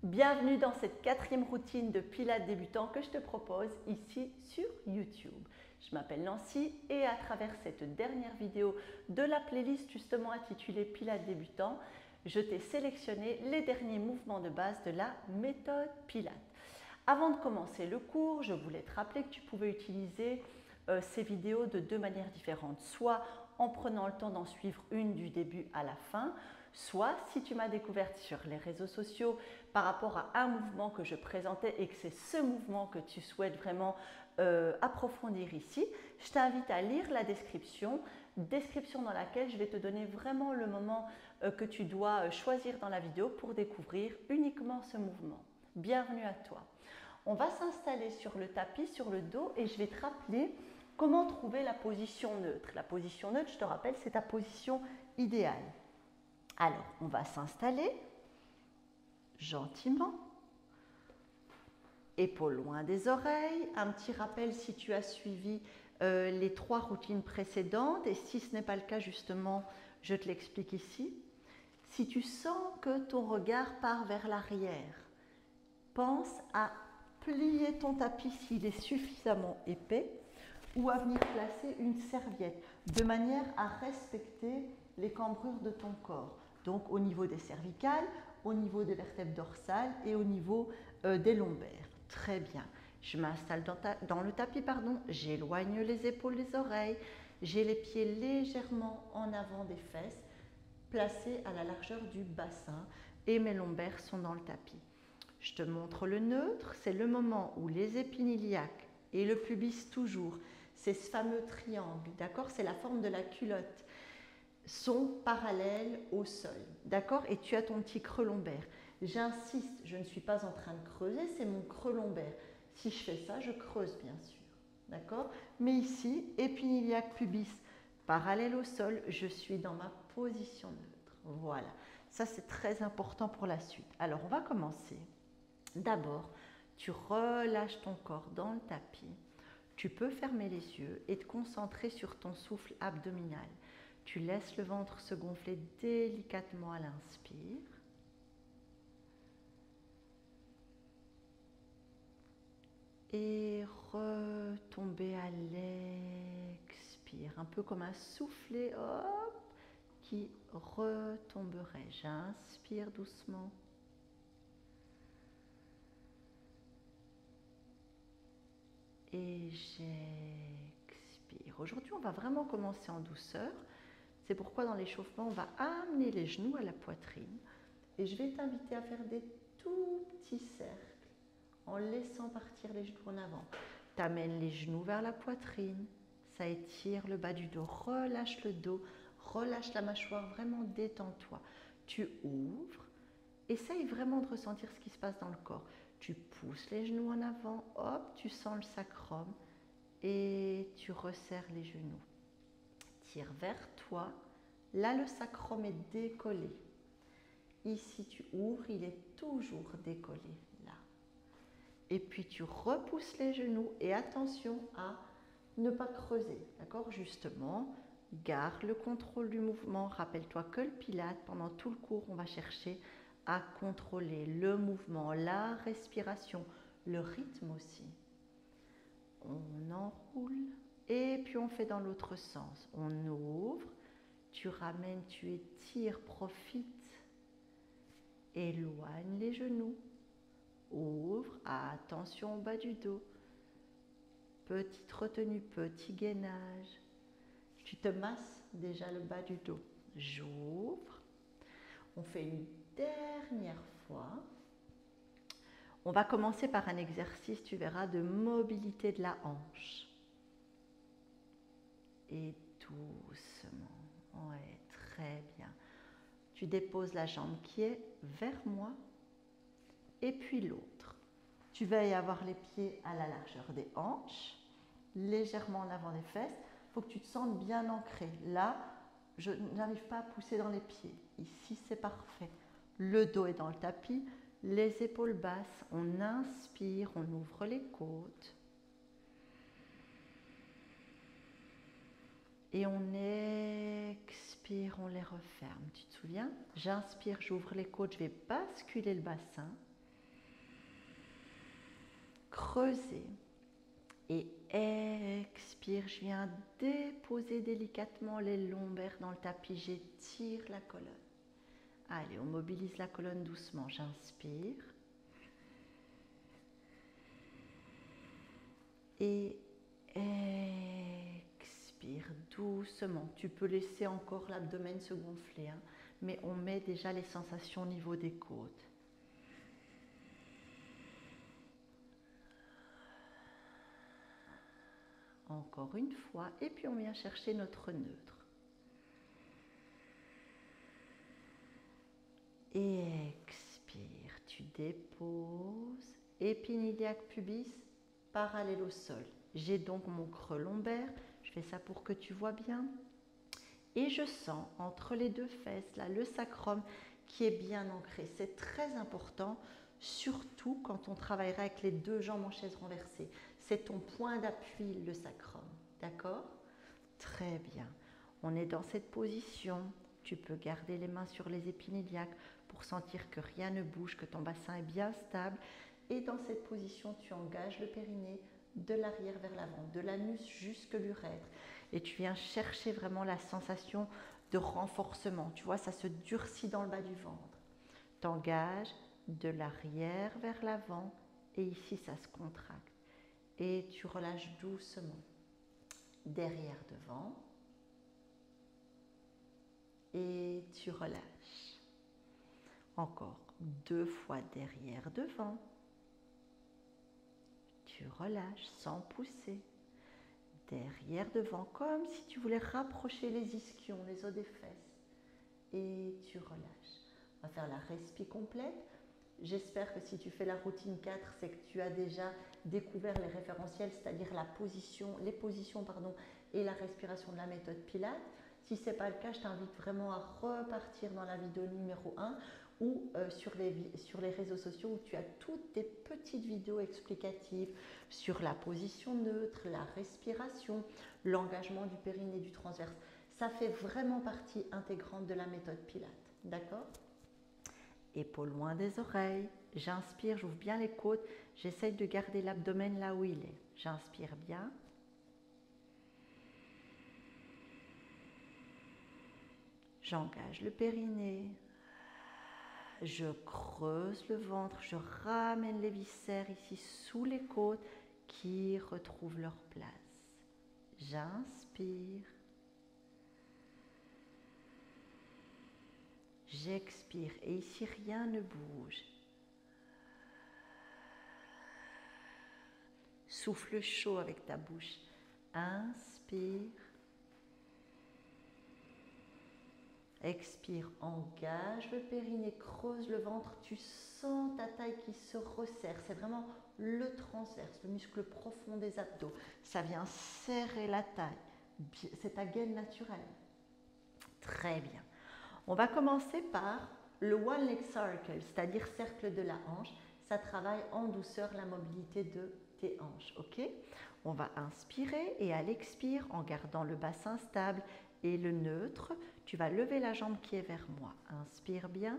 Bienvenue dans cette quatrième routine de Pilates débutant que je te propose ici sur YouTube. Je m'appelle Nancy et à travers cette dernière vidéo de la playlist justement intitulée Pilates débutant, je t'ai sélectionné les derniers mouvements de base de la méthode Pilates. Avant de commencer le cours, je voulais te rappeler que tu pouvais utiliser ces vidéos de deux manières différentes, soit en prenant le temps d'en suivre une du début à la fin, soit si tu m'as découverte sur les réseaux sociaux par rapport à un mouvement que je présentais et que c'est ce mouvement que tu souhaites vraiment approfondir ici, je t'invite à lire la description dans laquelle je vais te donner vraiment le moment que tu dois choisir dans la vidéo pour découvrir uniquement ce mouvement. Bienvenue à toi. On va s'installer sur le tapis, sur le dos, et je vais te rappeler comment trouver la position neutre. La position neutre, je te rappelle, c'est ta position idéale. Alors, on va s'installer gentiment, épaules loin des oreilles. Un petit rappel si tu as suivi les 3 routines précédentes, et si ce n'est pas le cas justement, je te l'explique ici. Si tu sens que ton regard part vers l'arrière, pense à plier ton tapis s'il est suffisamment épais ou à venir placer une serviette de manière à respecter les cambrures de ton corps. Donc au niveau des cervicales, au niveau des vertèbres dorsales et au niveau des lombaires. Très bien. Je m'installe dans le tapis, j'éloigne les épaules des oreilles, j'ai les pieds légèrement en avant des fesses, placés à la largeur du bassin et mes lombaires sont dans le tapis. Je te montre le neutre, c'est le moment où les épiniliaques et le pubis toujours, c'est ce fameux triangle, d'accord? C'est la forme de la culotte, sont parallèles au sol, d'accord? Et tu as ton petit creux lombaire. J'insiste, je ne suis pas en train de creuser, c'est mon creux lombaire. Si je fais ça, je creuse bien sûr, d'accord? Mais ici, épiniliaque, pubis, parallèle au sol, je suis dans ma position neutre. Voilà, ça c'est très important pour la suite. Alors on va commencer. D'abord, tu relâches ton corps dans le tapis. Tu peux fermer les yeux et te concentrer sur ton souffle abdominal. Tu laisses le ventre se gonfler délicatement à l'inspire. Et retomber à l'expire. Un peu comme un soufflet, hop, qui retomberait. J'inspire doucement. Et j'expire. Aujourd'hui, on va vraiment commencer en douceur. C'est pourquoi dans l'échauffement, on va amener les genoux à la poitrine. Et je vais t'inviter à faire des tout petits cercles en laissant partir les genoux en avant. Tu amènes les genoux vers la poitrine. Ça étire le bas du dos. Relâche le dos. Relâche la mâchoire. Vraiment détends-toi. Tu ouvres. Essaye vraiment de ressentir ce qui se passe dans le corps. Tu pousses les genoux en avant, hop, tu sens le sacrum et tu resserres les genoux. Tire vers toi. Là, le sacrum est décollé. Ici, tu ouvres, il est toujours décollé, là. Et puis, tu repousses les genoux et attention à ne pas creuser, d'accord? Justement, garde le contrôle du mouvement. Rappelle-toi que le Pilates, pendant tout le cours, on va chercher à contrôler le mouvement, la respiration, le rythme aussi. On enroule et puis on fait dans l'autre sens. On ouvre, tu ramènes, tu étires, profite. Éloigne les genoux. Ouvre, attention au bas du dos. Petite retenue, petit gainage. Tu te masses déjà le bas du dos. J'ouvre. On fait une dernière fois. On va commencer par un exercice, tu verras, de mobilité de la hanche. Et doucement. Ouais, très bien. Tu déposes la jambe qui est vers moi et puis l'autre. Tu vas y avoir les pieds à la largeur des hanches, légèrement en avant des fesses. Il faut que tu te sentes bien ancré. Là, je n'arrive pas à pousser dans les pieds. Ici, c'est parfait. Le dos est dans le tapis, les épaules basses. On inspire, on ouvre les côtes. Et on expire, on les referme. Tu te souviens? J'inspire, j'ouvre les côtes, je vais basculer le bassin. creuser. Et expire, je viens déposer délicatement les lombaires dans le tapis, j'étire la colonne. Allez, on mobilise la colonne doucement, j'inspire. Et expire doucement. Tu peux laisser encore l'abdomen se gonfler, hein, mais on met déjà les sensations au niveau des côtes. Encore une fois, et puis on vient chercher notre neutre. Et expire, tu déposes, épiniliaque pubis, parallèle au sol. J'ai donc mon creux lombaire, je fais ça pour que tu vois bien. Et je sens entre les deux fesses, là, le sacrum qui est bien ancré. C'est très important, surtout quand on travaillera avec les deux jambes en chaise renversée. C'est ton point d'appui, le sacrum. D'accord? Très bien. On est dans cette position. Tu peux garder les mains sur les épiniliaques pour sentir que rien ne bouge, que ton bassin est bien stable. Et dans cette position, tu engages le périnée de l'arrière vers l'avant, de l'anus jusque l'urètre. Et tu viens chercher vraiment la sensation de renforcement. Tu vois, ça se durcit dans le bas du ventre. T'engages de l'arrière vers l'avant et ici, ça se contracte. Et tu relâches doucement. Derrière devant. Et tu relâches. Encore 2 fois derrière devant. Tu relâches sans pousser. Derrière devant, comme si tu voulais rapprocher les ischions, les os des fesses. Et tu relâches. On va faire la respi complète. J'espère que si tu fais la routine 4, c'est que tu as déjà découvert les référentiels, c'est-à-dire les positions et la respiration de la méthode Pilates. Si ce n'est pas le cas, je t'invite vraiment à repartir dans la vidéo numéro 1 ou sur les réseaux sociaux où tu as toutes tes petites vidéos explicatives sur la position neutre, la respiration, l'engagement du périnée, du transverse. Ça fait vraiment partie intégrante de la méthode Pilates. D'accord ? Épaules loin des oreilles. J'inspire, j'ouvre bien les côtes. J'essaye de garder l'abdomen là où il est. J'inspire bien. J'engage le périnée. Je creuse le ventre. Je ramène les viscères ici sous les côtes qui retrouvent leur place. J'inspire. J'expire et ici rien ne bouge. Souffle chaud avec ta bouche. Inspire. Expire, engage le périnée, creuse le ventre. Tu sens ta taille qui se resserre. C'est vraiment le transverse, le muscle profond des abdos. Ça vient serrer la taille. C'est ta gaine naturelle. Très bien. On va commencer par le One Leg Circle, c'est-à-dire cercle de la hanche. Ça travaille en douceur la mobilité de tes hanches. Ok ? On va inspirer et à l'expire, en gardant le bassin stable et le neutre, tu vas lever la jambe qui est vers moi. Inspire bien.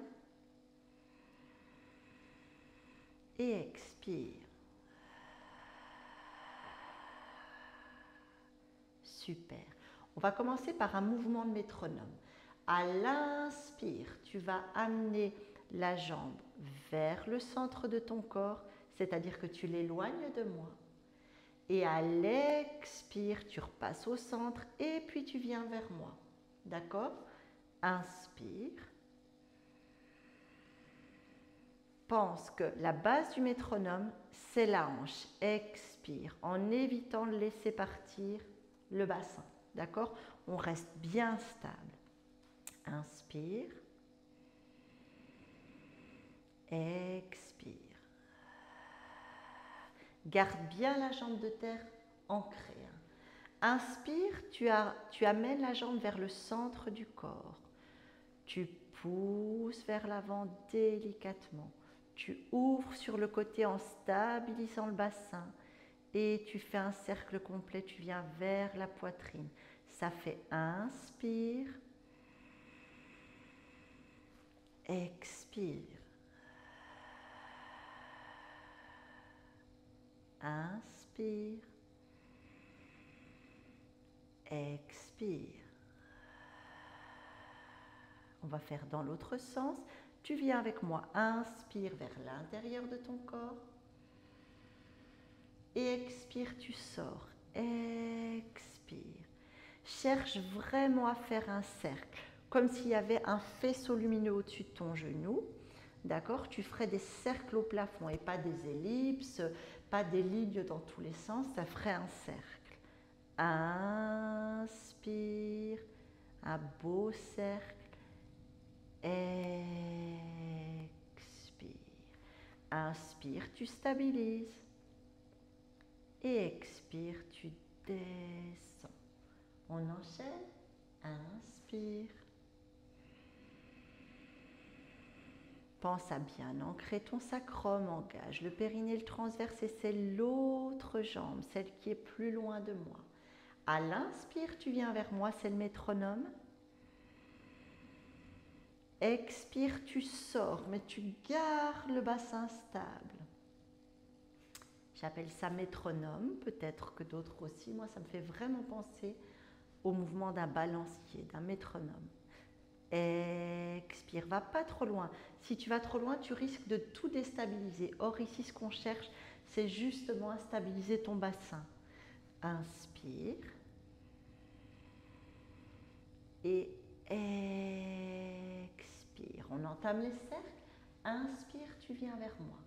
Et expire. Super. On va commencer par un mouvement de métronome. À l'inspire, tu vas amener la jambe vers le centre de ton corps, c'est-à-dire que tu l'éloignes de moi. Et à l'expire, tu repasses au centre et puis tu viens vers moi. D'accord ? Inspire. Pense que la base du métronome, c'est la hanche. Expire en évitant de laisser partir le bassin. D'accord ? On reste bien stable. Inspire. Expire. Garde bien la jambe de terre ancrée. Inspire, tu amènes la jambe vers le centre du corps. Tu pousses vers l'avant délicatement. Tu ouvres sur le côté en stabilisant le bassin. Et tu fais un cercle complet, tu viens vers la poitrine. Ça fait inspire. Expire. Inspire. Expire. On va faire dans l'autre sens. Tu viens avec moi. Inspire vers l'intérieur de ton corps. Et expire, tu sors. Expire. Cherche vraiment à faire un cercle, comme s'il y avait un faisceau lumineux au-dessus de ton genou. D'accord? Tu ferais des cercles au plafond et pas des ellipses, pas des lignes dans tous les sens. Ça ferait un cercle. Inspire. Un beau cercle. Expire. Inspire, tu stabilises. Et expire, tu descends. On enchaîne. Inspire. Pense à bien ancrer ton sacrum, engage le périnée, le transverse et c'est l'autre jambe, celle qui est plus loin de moi. À l'inspire, tu viens vers moi, c'est le métronome. Expire, tu sors, mais tu gardes le bassin stable. J'appelle ça métronome, peut-être que d'autres aussi. Moi, ça me fait vraiment penser au mouvement d'un balancier, d'un métronome. Expire, va pas trop loin. Si tu vas trop loin, tu risques de tout déstabiliser. Or, ici, ce qu'on cherche, c'est justement à stabiliser ton bassin. Inspire. Et expire. On entame les cercles. Inspire, tu viens vers moi.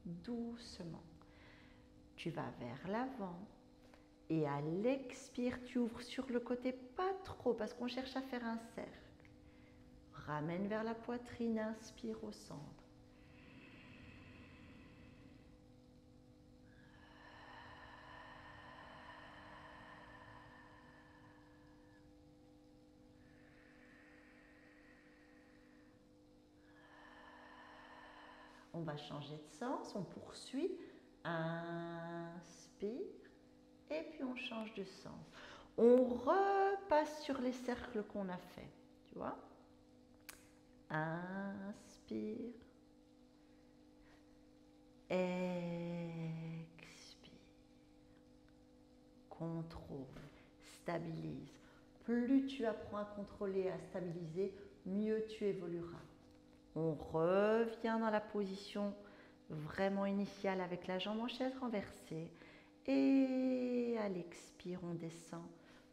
Doucement. Tu vas vers l'avant. Et à l'expire, tu ouvres sur le côté, pas trop, parce qu'on cherche à faire un cercle. Ramène vers la poitrine, inspire au centre. On va changer de sens, on poursuit. Inspire. Et puis on change de sens. On repasse sur les cercles qu'on a fait. Tu vois? Inspire. Expire. Contrôle. Stabilise. Plus tu apprends à contrôler et à stabiliser, mieux tu évolueras. On revient dans la position vraiment initiale avec la jambe en chaise renversée. Et à l'expire, on descend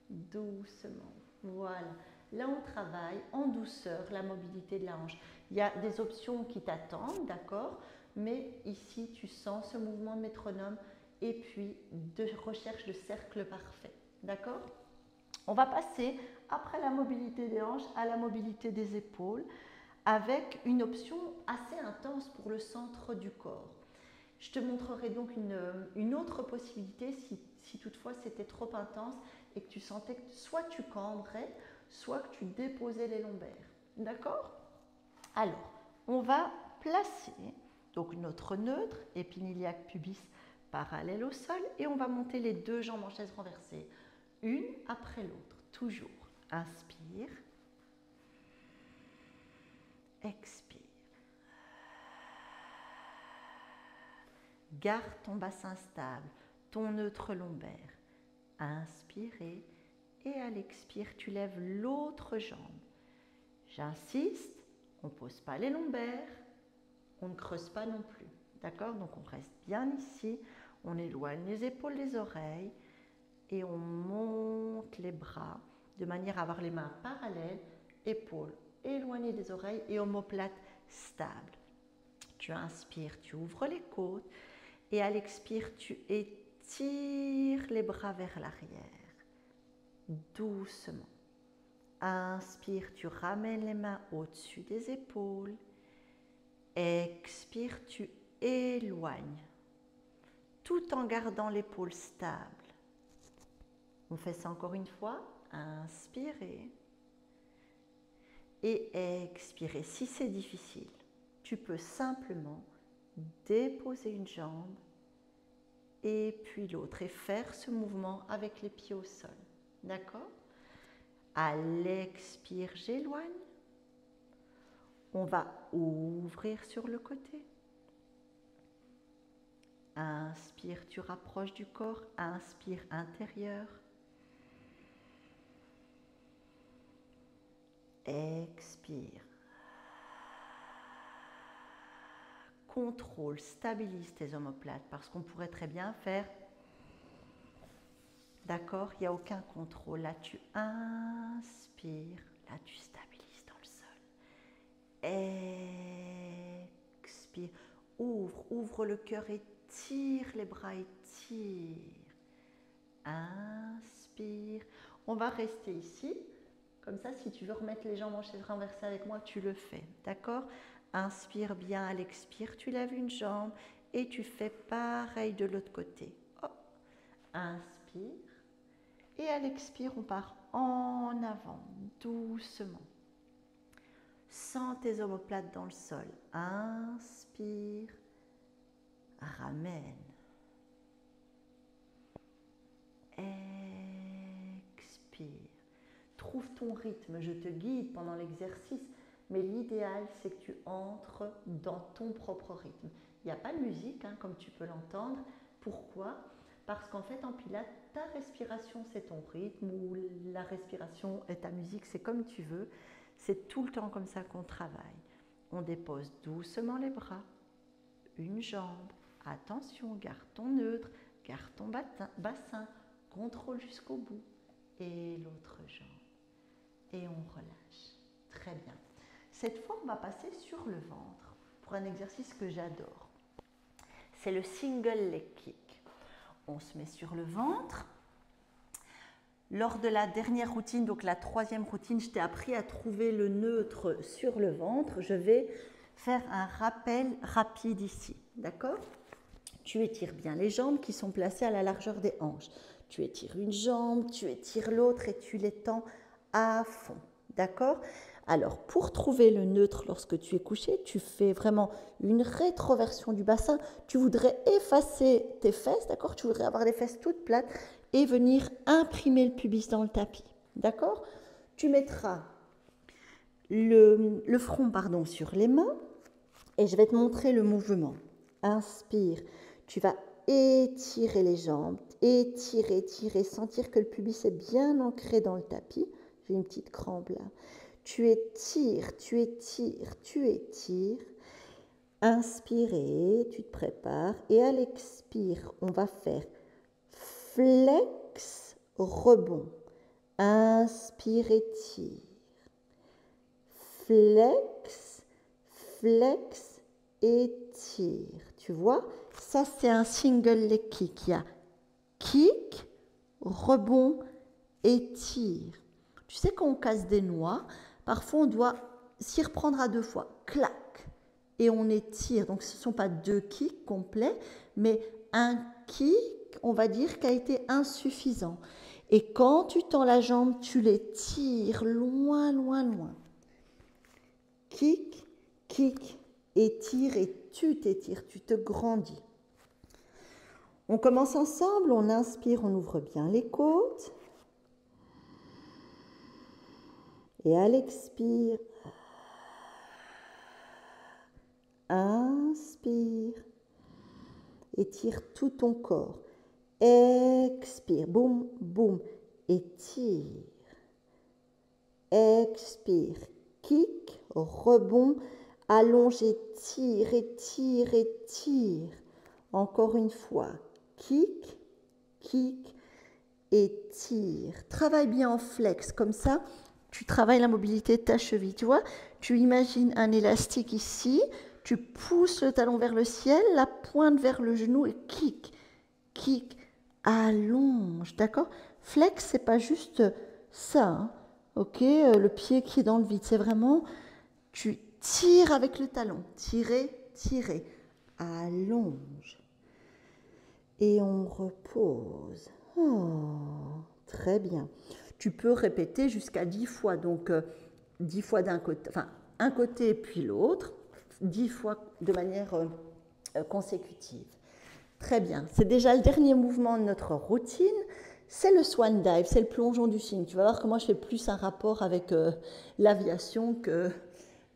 doucement. Voilà. Là, on travaille en douceur la mobilité de la hanche. Il y a des options qui t'attendent, d'accord? Mais ici, tu sens ce mouvement de métronome et puis de recherche de cercle parfait. D'accord? On va passer, après la mobilité des hanches, à la mobilité des épaules avec une option assez intense pour le centre du corps. Je te montrerai donc une autre possibilité si toutefois c'était trop intense et que tu sentais que soit tu cambrais, soit que tu déposais les lombaires. D'accord? Alors, on va placer donc notre neutre, épiniliaque pubis parallèle au sol et on va monter les deux jambes en chaise renversée, une après l'autre, toujours. Inspire. Expire. Garde ton bassin stable, ton neutre lombaire. Inspirez et à l'expire, tu lèves l'autre jambe. J'insiste, on ne pose pas les lombaires, on ne creuse pas non plus. D'accord? Donc on reste bien ici, on éloigne les épaules des oreilles et on monte les bras de manière à avoir les mains parallèles, épaules éloignées des oreilles et omoplate stable. Tu inspires, tu ouvres les côtes et à l'expire, tu étires les bras vers l'arrière, doucement. Inspire, tu ramènes les mains au-dessus des épaules. Expire, tu éloignes, tout en gardant l'épaule stable. On fait ça encore une fois. Inspirez et expirez. Si c'est difficile, tu peux simplement déposer une jambe et puis l'autre et faire ce mouvement avec les pieds au sol. D'accord? À l'expire, j'éloigne. On va ouvrir sur le côté. Inspire, tu rapproches du corps. Inspire, intérieur. Expire. Contrôle, stabilise tes omoplates parce qu'on pourrait très bien faire. D'accord, il n'y a aucun contrôle. Là, tu inspires. Là, tu stabilises dans le sol. Expire. Ouvre le cœur et tire les bras et tire. Inspire. On va rester ici. Comme ça, si tu veux remettre les jambes en chaise renversée avec moi, tu le fais. D'accord? Inspire bien, à l'expire, tu lèves une jambe et tu fais pareil de l'autre côté. Hop. Inspire. Et à l'expire, on part en avant, doucement. Sens tes omoplates dans le sol. Inspire. Ramène. Expire. Trouve ton rythme, je te guide pendant l'exercice, mais l'idéal, c'est que tu entres dans ton propre rythme. Il n'y a pas de musique, hein, comme tu peux l'entendre. Pourquoi? Parce qu'en fait, en pilates, ta respiration, c'est ton rythme, ou la respiration est ta musique, c'est comme tu veux. C'est tout le temps comme ça qu'on travaille. On dépose doucement les bras, une jambe. Attention, garde ton neutre, garde ton bassin, contrôle jusqu'au bout. Et l'autre jambe. Et on relâche. Très bien. Cette fois, on va passer sur le ventre pour un exercice que j'adore. C'est le single leg kick. On se met sur le ventre. Lors de la dernière routine, donc la troisième routine, je t'ai appris à trouver le neutre sur le ventre. Je vais faire un rappel rapide ici. D'accord? Tu étires bien les jambes qui sont placées à la largeur des hanches. Tu étires une jambe, tu étires l'autre et tu les tends à fond. D'accord? Alors, pour trouver le neutre lorsque tu es couché, tu fais vraiment une rétroversion du bassin. Tu voudrais effacer tes fesses, d'accord? Tu voudrais avoir les fesses toutes plates et venir imprimer le pubis dans le tapis. D'accord? Tu mettras le front sur les mains et je vais te montrer le mouvement. Inspire. Tu vas étirer les jambes, étirer, sentir que le pubis est bien ancré dans le tapis. J'ai une petite crampe là. Tu étires, tu étires, tu étires. Inspirez, tu te prépares. Et à l'expire, on va faire flex, rebond. Inspire, étire. Flex, flex, étire. Tu vois, ça c'est un single leg kick. Il y a kick, rebond, étire. Tu sais, quand on casse des noix, parfois on doit s'y reprendre à deux fois. Clac. Et on étire. Donc ce ne sont pas deux kicks complets, mais un kick, on va dire, qui a été insuffisant. Et quand tu tends la jambe, tu l'étires loin, loin, loin. Kick, kick, étire et tu t'étires, tu te grandis. On commence ensemble, on inspire, on ouvre bien les côtes. Et à l'expire, inspire, étire tout ton corps. Expire, boum, boum, étire. Expire, kick, rebond, allonge, étire, étire, étire. Encore une fois, kick, kick, étire. Travaille bien en flex, comme ça, tu travailles la mobilité de ta cheville. Tu vois, tu imagines un élastique ici, tu pousses le talon vers le ciel, la pointe vers le genou et kick, kick, allonge, d'accord? Flex, c'est pas juste ça, hein, ok? Le pied qui est dans le vide, c'est vraiment, tu tires avec le talon, tirer, tirer, allonge. Et on repose. Oh, très bien. Tu peux répéter jusqu'à 10 fois, donc 10 fois d'un côté, enfin un côté puis l'autre, 10 fois de manière consécutive. Très bien, c'est déjà le dernier mouvement de notre routine, c'est le swan dive, c'est le plongeon du cygne. Tu vas voir que moi je fais plus un rapport avec l'aviation que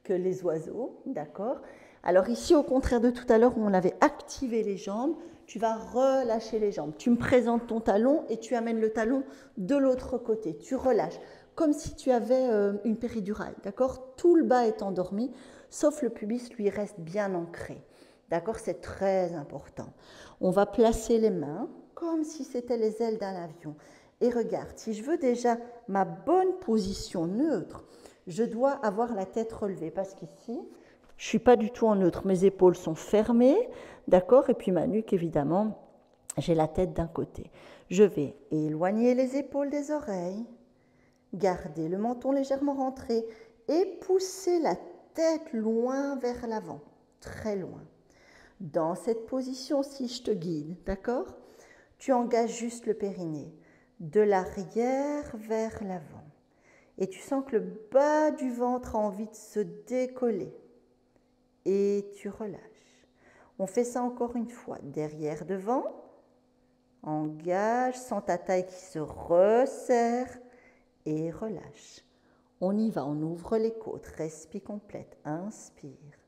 les oiseaux, d'accord? Alors ici, au contraire de tout à l'heure où on avait activé les jambes, tu vas relâcher les jambes. Tu me présentes ton talon et tu amènes le talon de l'autre côté. Tu relâches, comme si tu avais une péridurale, d'accord? Tout le bas est endormi, sauf le pubis, lui, reste bien ancré. D'accord? C'est très important. On va placer les mains comme si c'était les ailes d'un avion. Et regarde, si je veux déjà ma bonne position neutre, je dois avoir la tête relevée parce qu'ici, je ne suis pas du tout en neutre. Mes épaules sont fermées, d'accord? Et puis ma nuque, évidemment, j'ai la tête d'un côté. Je vais éloigner les épaules des oreilles, garder le menton légèrement rentré et pousser la tête loin vers l'avant, très loin. Dans cette position, si je te guide, d'accord? Tu engages juste le périnée, de l'arrière vers l'avant. Et tu sens que le bas du ventre a envie de se décoller. Et tu relâches. On fait ça encore une fois. Derrière, devant. Engage, sens ta taille qui se resserre et relâche. On y va, on ouvre les côtes. Respire complète. Inspire.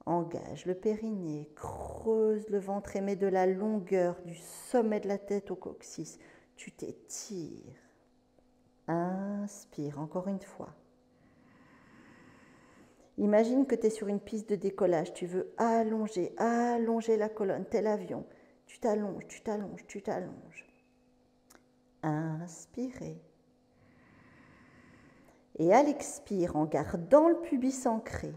Engage le périnée, creuse le ventre et mets de la longueur du sommet de la tête au coccyx. Tu t'étires. Inspire, encore une fois. Imagine que tu es sur une piste de décollage. Tu veux allonger la colonne, tel l'avion. Tu t'allonges, tu t'allonges, tu t'allonges. Inspirez. Et à l'expire, en gardant le pubis ancré,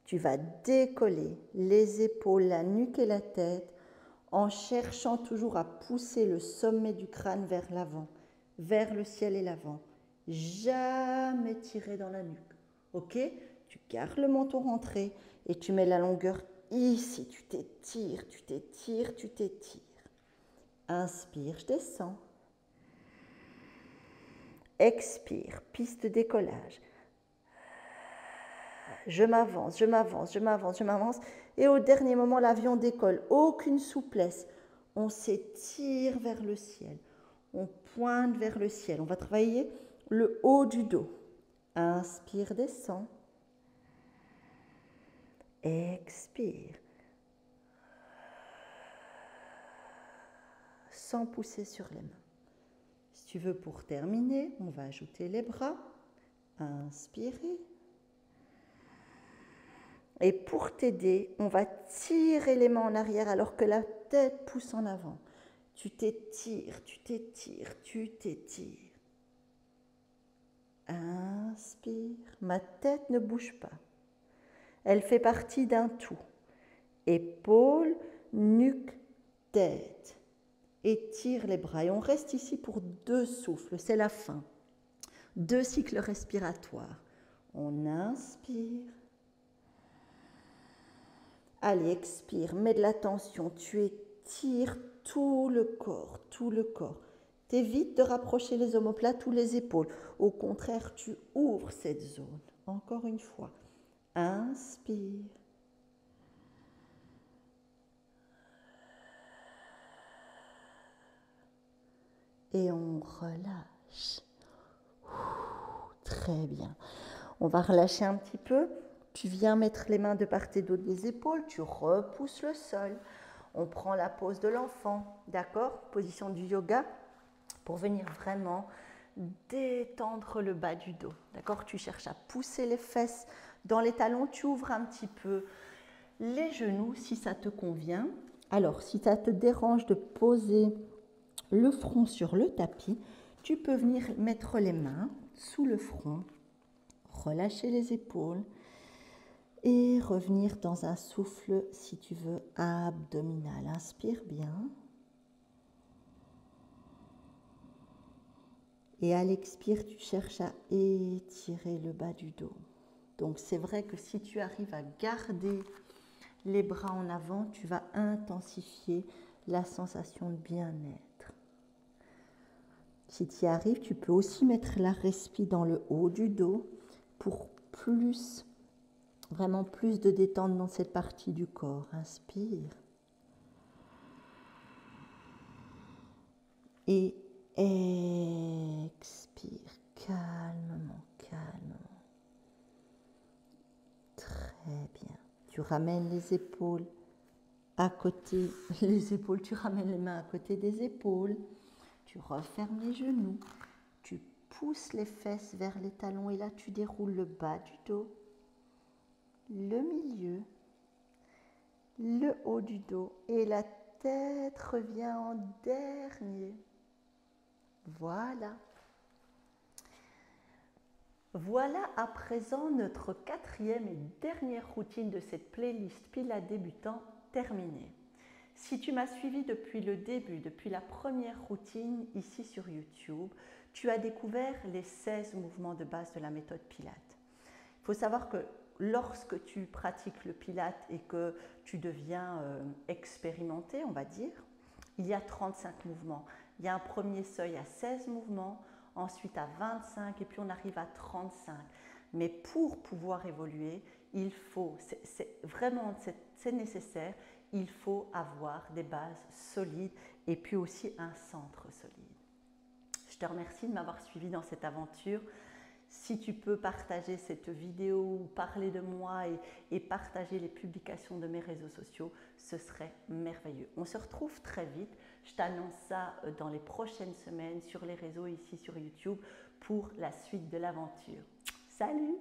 tu vas décoller les épaules, la nuque et la tête en cherchant toujours à pousser le sommet du crâne vers l'avant, vers le ciel et l'avant. Jamais tirer dans la nuque. Ok? Tu gardes le menton rentré et tu mets la longueur ici. Tu t'étires, tu t'étires, tu t'étires. Inspire, je descends. Expire, piste de décollage. Je m'avance, je m'avance, je m'avance, je m'avance. Et au dernier moment, l'avion décolle. Aucune souplesse. On s'étire vers le ciel. On pointe vers le ciel. On va travailler le haut du dos. Inspire, descend. Expire. Sans pousser sur les mains. Si tu veux, pour terminer, on va ajouter les bras. Inspirez. Et pour t'aider, on va tirer les mains en arrière alors que la tête pousse en avant. Tu t'étires, tu t'étires, tu t'étires. Inspire. Ma tête ne bouge pas. Elle fait partie d'un tout. Épaules, nuque, tête. Étire les bras. Et on reste ici pour 2 souffles. C'est la fin. 2 cycles respiratoires. On inspire. Allez, expire, mets de la tension, tu étires tout le corps, tout le corps. T'évites de rapprocher les omoplates ou les épaules. Au contraire, tu ouvres cette zone. Encore une fois. Inspire. Et on relâche. Très bien. On va relâcher un petit peu. Tu viens mettre les mains de part et d'autre des épaules, tu repousses le sol. On prend la pose de l'enfant, d'accord? Position du yoga pour venir vraiment détendre le bas du dos, d'accord? Tu cherches à pousser les fesses dans les talons, tu ouvres un petit peu les genoux si ça te convient. Alors, si ça te dérange de poser le front sur le tapis, tu peux venir mettre les mains sous le front, relâcher les épaules, et revenir dans un souffle, si tu veux, abdominal. Inspire bien. Et à l'expire, tu cherches à étirer le bas du dos. Donc c'est vrai que si tu arrives à garder les bras en avant, tu vas intensifier la sensation de bien-être. Si tu y arrives, tu peux aussi mettre la respi dans le haut du dos pour vraiment plus de détente dans cette partie du corps. Inspire. Et expire calmement, calmement. Très bien. Tu tu ramènes les épaules à côté, les épaules, tu ramènes les mains à côté des épaules, tu refermes les genoux, tu pousses les fesses vers les talons et là tu déroules le bas du dos, le milieu, le haut du dos et la tête revient en dernier. Voilà. Voilà à présent notre quatrième et dernière routine de cette playlist Pilates débutant terminée. Si tu m'as suivi depuis le début, depuis la première routine ici sur YouTube, tu as découvert les 16 mouvements de base de la méthode Pilates. Il faut savoir que lorsque tu pratiques le Pilates et que tu deviens expérimenté, on va dire, il y a 35 mouvements. Il y a un premier seuil à 16 mouvements, ensuite à 25 et puis on arrive à 35. Mais pour pouvoir évoluer, il faut, c'est nécessaire, il faut avoir des bases solides et puis aussi un centre solide. Je te remercie de m'avoir suivi dans cette aventure. Si tu peux partager cette vidéo ou parler de moi et partager les publications de mes réseaux sociaux, ce serait merveilleux. On se retrouve très vite. Je t'annonce ça dans les prochaines semaines sur les réseaux ici sur YouTube pour la suite de l'aventure. Salut!